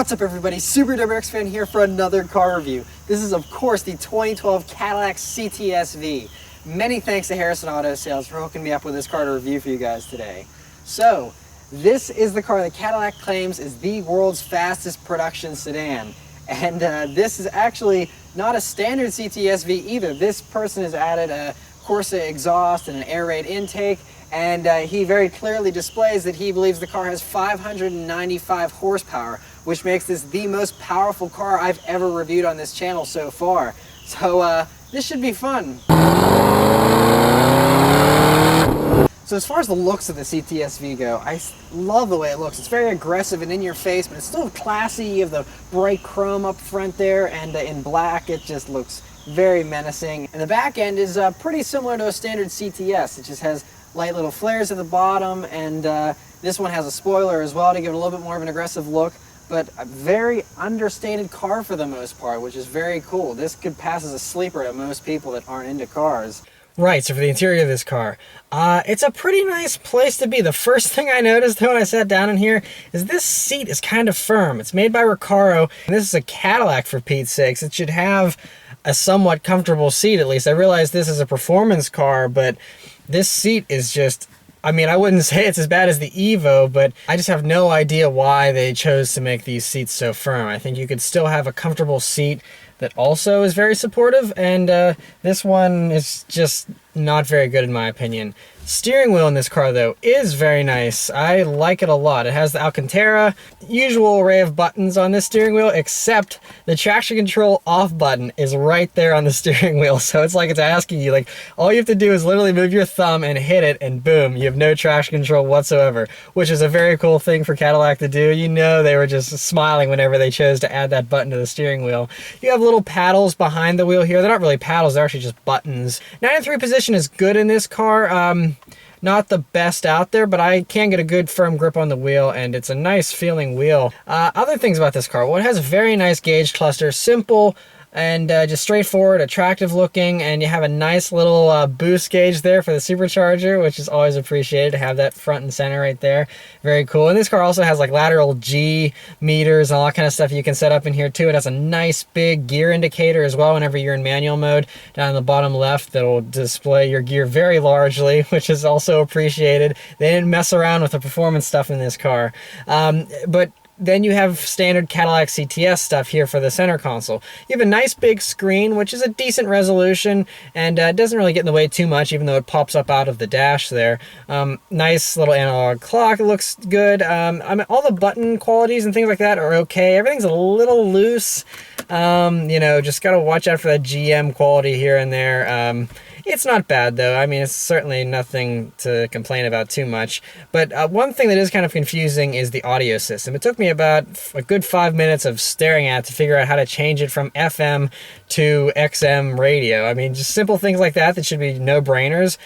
What's up everybody, Super WX fan here for another car review. This is of course the 2012 Cadillac CTS-V. Many thanks to Harrison Auto Sales for hooking me up with this car to review for you guys today. So, this is the car that Cadillac claims is the world's fastest production sedan. And this is actually not a standard CTS-V either. This person has added a Corsa exhaust and an air raid intake, and he very clearly displays that he believes the car has 595 horsepower, which makes this the most powerful car I've ever reviewed on this channel so far. So this should be fun. So as far as the looks of the CTS-V go, I love the way it looks. It's very aggressive and in your face, but it's still classy. You have the bright chrome up front there, and in black it just looks very menacing. And the back end is pretty similar to a standard CTS. It just has light little flares at the bottom, and this one has a spoiler as well to give it a little bit more of an aggressive look, but a very understated car for the most part, which is very cool. This could pass as a sleeper to most people that aren't into cars. Right, so for the interior of this car, it's a pretty nice place to be. The first thing I noticed when I sat down in here is this seat is kind of firm. It's made by Recaro, and this is a Cadillac for Pete's sakes. It should have a somewhat comfortable seat at least. I realize this is a performance car, but this seat is just, I mean, I wouldn't say it's as bad as the Evo, but I just have no idea why they chose to make these seats so firm. I think you could still have a comfortable seat that also is very supportive, and this one is just not very good in my opinion. Steering wheel in this car though is very nice. I like it a lot. It has the Alcantara, usual array of buttons on this steering wheel, except the traction control off button is right there on the steering wheel. So it's like it's asking you, like, all you have to do is literally move your thumb and hit it, and boom, you have no traction control whatsoever, which is a very cool thing for Cadillac to do. You know, they were just smiling whenever they chose to add that button to the steering wheel. You have little paddles behind the wheel here. They're not really paddles, they're actually just buttons. 9-3 position is good in this car. Not the best out there, but I can get a good firm grip on the wheel, and it's a nice feeling wheel. Other things about this car, well, it has a very nice gauge cluster, simple and just straightforward, attractive looking, and you have a nice little boost gauge there for the supercharger, which is always appreciated to have that front and center right there. Very cool. And this car also has like lateral G meters and all that kind of stuff you can set up in here too. It has a nice big gear indicator as well whenever you're in manual mode down in the bottom left that will display your gear very largely, which is also appreciated. They didn't mess around with the performance stuff in this car. But then you have standard Cadillac CTS stuff here for the center console. You have a nice big screen, which is a decent resolution, and doesn't really get in the way too much, even though it pops up out of the dash there. Nice little analog clock, it looks good. I mean, all the button qualities and things like that are okay. Everything's a little loose. You know, just gotta watch out for that GM quality here and there. It's not bad though. I mean, it's certainly nothing to complain about too much. But one thing that is kind of confusing is the audio system. It took me about a good 5 minutes of staring at it to figure out how to change it from FM to XM radio. I mean, just simple things like that that should be no-brainers.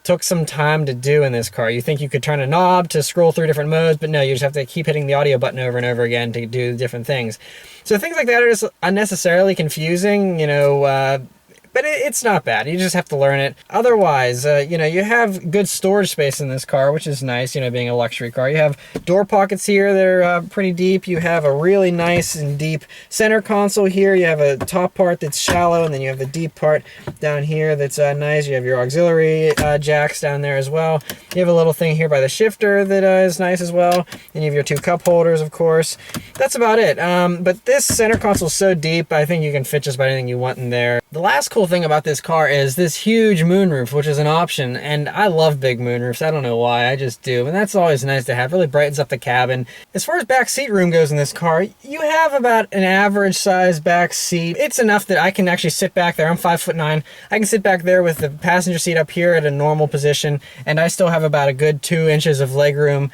Took some time to do in this car. You think you could turn a knob to scroll through different modes, but no, you just have to keep hitting the audio button over and over again to do different things. So things like that are just unnecessarily confusing, you know, but it's not bad. You just have to learn it. Otherwise, you know, you have good storage space in this car, which is nice, you know, being a luxury car. You have door pockets here that are pretty deep. You have a really nice and deep center console here. You have a top part that's shallow, and then you have the deep part down here that's nice. You have your auxiliary jacks down there as well. You have a little thing here by the shifter that is nice as well. And you have your two cup holders, of course. That's about it. But this center console is so deep, I think you can fit just about anything you want in there. The last cool thing about this car is this huge moonroof, which is an option, and I love big moonroofs. I don't know why, I just do, and that's always nice to have. Really brightens up the cabin. As far as backseat room goes in this car, you have about an average size back seat. It's enough that I can actually sit back there. I'm 5'9". I can sit back there with the passenger seat up here at a normal position, and I still have about a good 2 inches of leg room.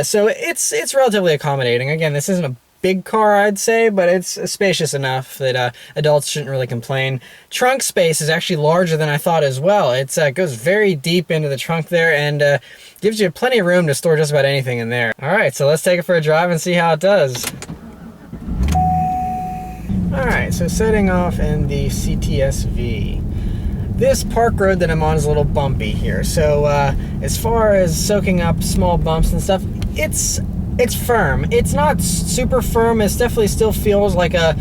So it's relatively accommodating. Again, this isn't a big car, I'd say, but it's spacious enough that adults shouldn't really complain. Trunk space is actually larger than I thought as well. It goes very deep into the trunk there, and gives you plenty of room to store just about anything in there. All right, so let's take it for a drive and see how it does. All right, so setting off in the CTS-V. This park road that I'm on is a little bumpy here, so as far as soaking up small bumps and stuff, it's It's firm. It's not super firm. It definitely still feels like a,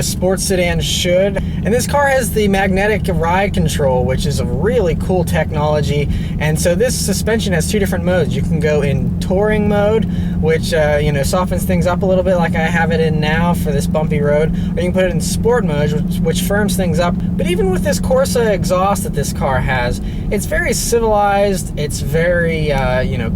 sports sedan should. And this car has the magnetic ride control, which is a really cool technology. And so this suspension has two different modes. You can go in touring mode, which softens things up a little bit, like I have it in now for this bumpy road, or you can put it in sport mode, which firms things up. But even with this Corsa exhaust that this car has, it's very civilized. It's very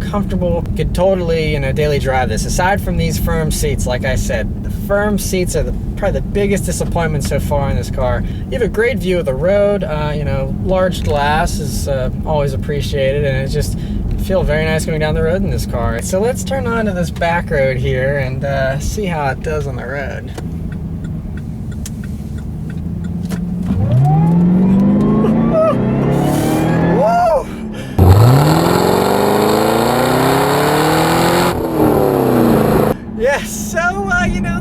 comfortable. You could totally daily drive this. Aside from these firm seats, like I said, the firm seats are probably the biggest disappointment so far in this car. You have a great view of the road. Large glass is always appreciated, and it just feels very nice going down the road in this car. So let's turn on to this back road here and see how it does on the road.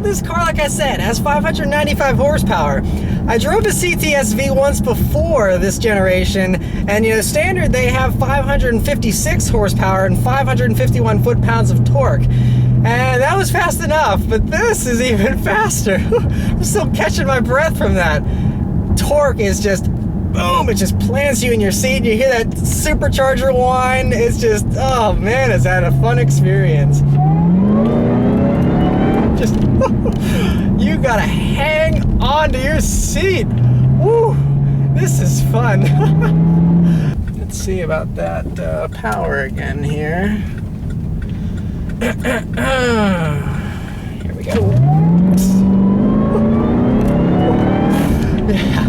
This car, like I said, has 595 horsepower. I drove a CTS-V once before this generation, and standard they have 556 horsepower and 551 foot-pounds of torque. And that was fast enough, but this is even faster. I'm still catching my breath from that. Torque is just boom, it just plants you in your seat. You hear that supercharger whine. It's just, oh man, is that a fun experience. Just, you gotta hang on to your seat. Woo, this is fun. Let's see about that power again here. Here we go. Yeah.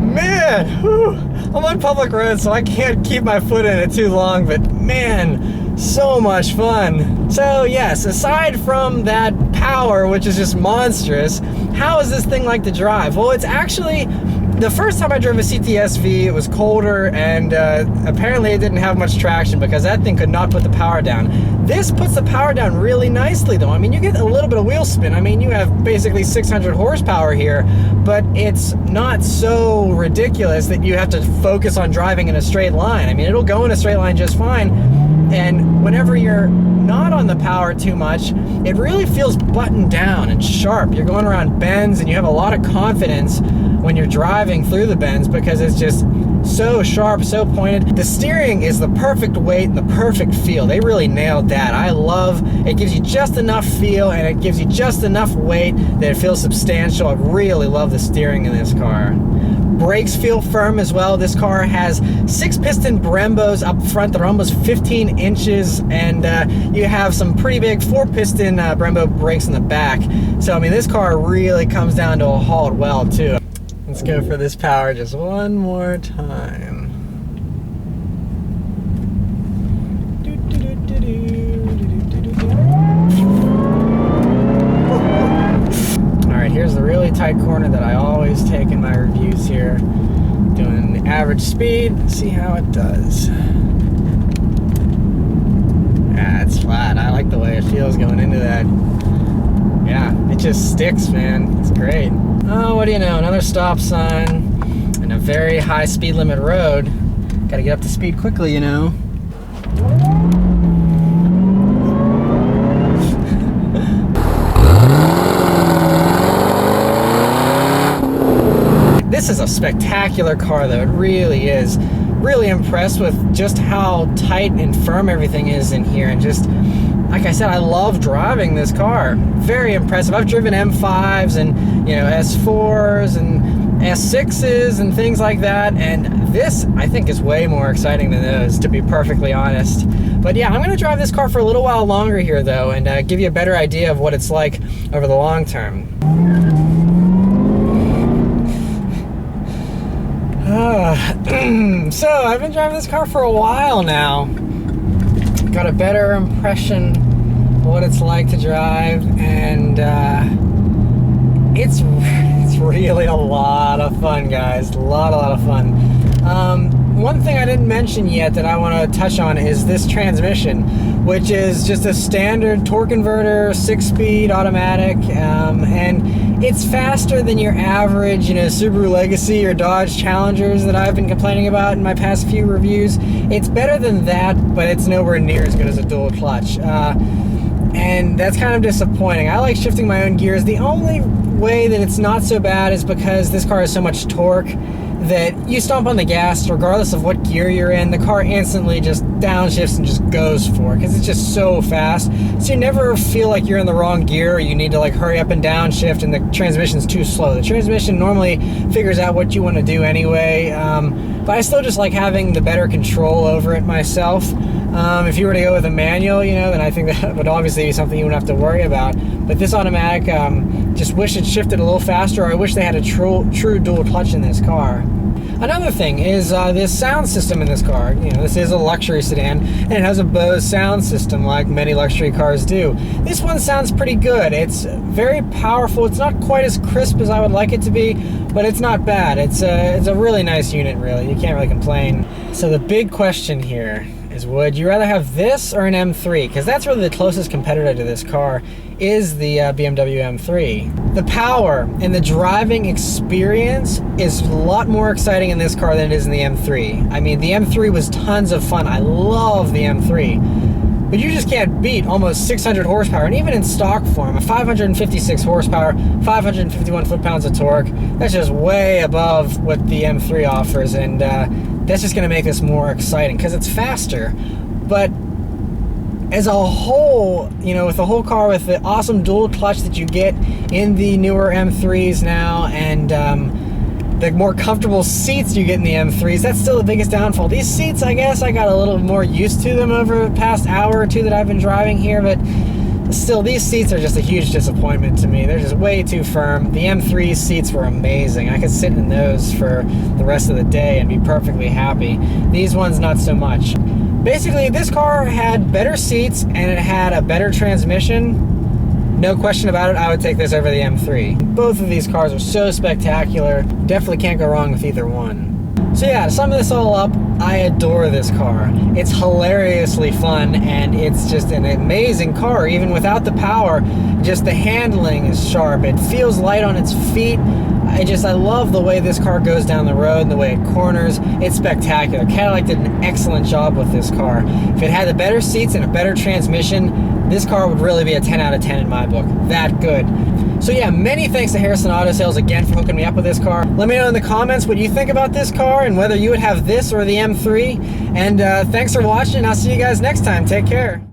Man, whew. I'm on public roads, so I can't keep my foot in it too long, but man, so much fun. So yes, aside from that power, which is just monstrous, how is this thing like to drive? Well, it's actually, the first time I drove a CTS-V, it was colder, and apparently it didn't have much traction because that thing could not put the power down. This puts the power down really nicely though. I mean, you get a little bit of wheel spin. I mean, you have basically 600 horsepower here, but it's not so ridiculous that you have to focus on driving in a straight line. I mean, it'll go in a straight line just fine. And whenever you're not on the power too much, it really feels buttoned down and sharp. You're going around bends and you have a lot of confidence when you're driving through the bends because it's just so sharp, so pointed. The steering is the perfect weight and the perfect feel. They really nailed that. I love, it gives you just enough feel and it gives you just enough weight that it feels substantial. I really love the steering in this car. Brakes feel firm as well. This car has 6-piston Brembos up front that are almost 15 inches, and you have some pretty big 4-piston Brembo brakes in the back. So, I mean, this car really comes down to a halt well, too. Let's go for this power just one more time. Alright, here's the really tight corner that I always take in my reviews here. Doing the average speed, let's see how it does. Yeah, it's flat. I like the way it feels going into that. Yeah, it just sticks, man. It's great. Oh, what do you know? Another stop sign and a very high speed limit road. Gotta get up to speed quickly, you know. This is a spectacular car, though. It really is. Really impressed with just how tight and firm everything is in here, and just, like I said, I love driving this car. Very impressive. I've driven M5s and, you know, S4s and S6s and things like that, and this, I think, is way more exciting than those, to be perfectly honest. But yeah, I'm going to drive this car for a little while longer here, though, and give you a better idea of what it's like over the long term. So, I've been driving this car for a while now. Got a better impression of what it's like to drive, and it's really a lot of fun, guys. A lot of fun. One thing I didn't mention yet that I want to touch on is this transmission, which is just a standard torque converter, 6-speed automatic, and It's faster than your average, Subaru Legacy or Dodge Challengers that I've been complaining about in my past few reviews. It's better than that, but it's nowhere near as good as a dual clutch. And that's kind of disappointing. I like shifting my own gears. The only way that it's not so bad is because this car has so much torque that you stomp on the gas, regardless of what gear you're in, the car instantly just downshifts and just goes for it because it's just so fast. So you never feel like you're in the wrong gear or you need to like hurry up and downshift and the transmission's too slow. The transmission normally figures out what you want to do anyway, but I still just like having the better control over it myself. If you were to go with a manual, then I think that would obviously be something you wouldn't have to worry about. But this automatic, just wish it shifted a little faster, or I wish they had a true dual clutch in this car. Another thing is this sound system in this car. This is a luxury sedan, and it has a Bose sound system like many luxury cars do. This one sounds pretty good. It's very powerful. It's not quite as crisp as I would like it to be, but it's not bad. It's a really nice unit, really. You can't really complain. So the big question here is, would you rather have this or an M3? Because that's really the closest competitor to this car is the BMW M3. The power and the driving experience is a lot more exciting in this car than it is in the M3. I mean, the M3 was tons of fun. I love the M3. But you just can't beat almost 600 horsepower, and even in stock form, a 556 horsepower, 551 foot-pounds of torque, that's just way above what the M3 offers, and that's just going to make this more exciting because it's faster. But as a whole, with the whole car, with the awesome dual clutch that you get in the newer M3s now, and the more comfortable seats you get in the M3s, that's still the biggest downfall. These seats, I guess I got a little more used to them over the past hour or two that I've been driving here, but still, these seats are just a huge disappointment to me. They're just way too firm. The M3 seats were amazing. I could sit in those for the rest of the day and be perfectly happy. These ones, not so much. Basically, this car had better seats and it had a better transmission. No question about it, I would take this over the M3. Both of these cars are so spectacular. Definitely can't go wrong with either one. So yeah, to sum this all up, I adore this car. It's hilariously fun, and it's just an amazing car, even without the power. Just the handling is sharp. It feels light on its feet. I love the way this car goes down the road and the way it corners. It's spectacular. Cadillac did an excellent job with this car. If it had the better seats and a better transmission, this car would really be a 10 out of 10 in my book. That good. So yeah, many thanks to Harrison Auto Sales again for hooking me up with this car. Let me know in the comments what you think about this car and whether you would have this or the M3. And thanks for watching. I'll see you guys next time. Take care.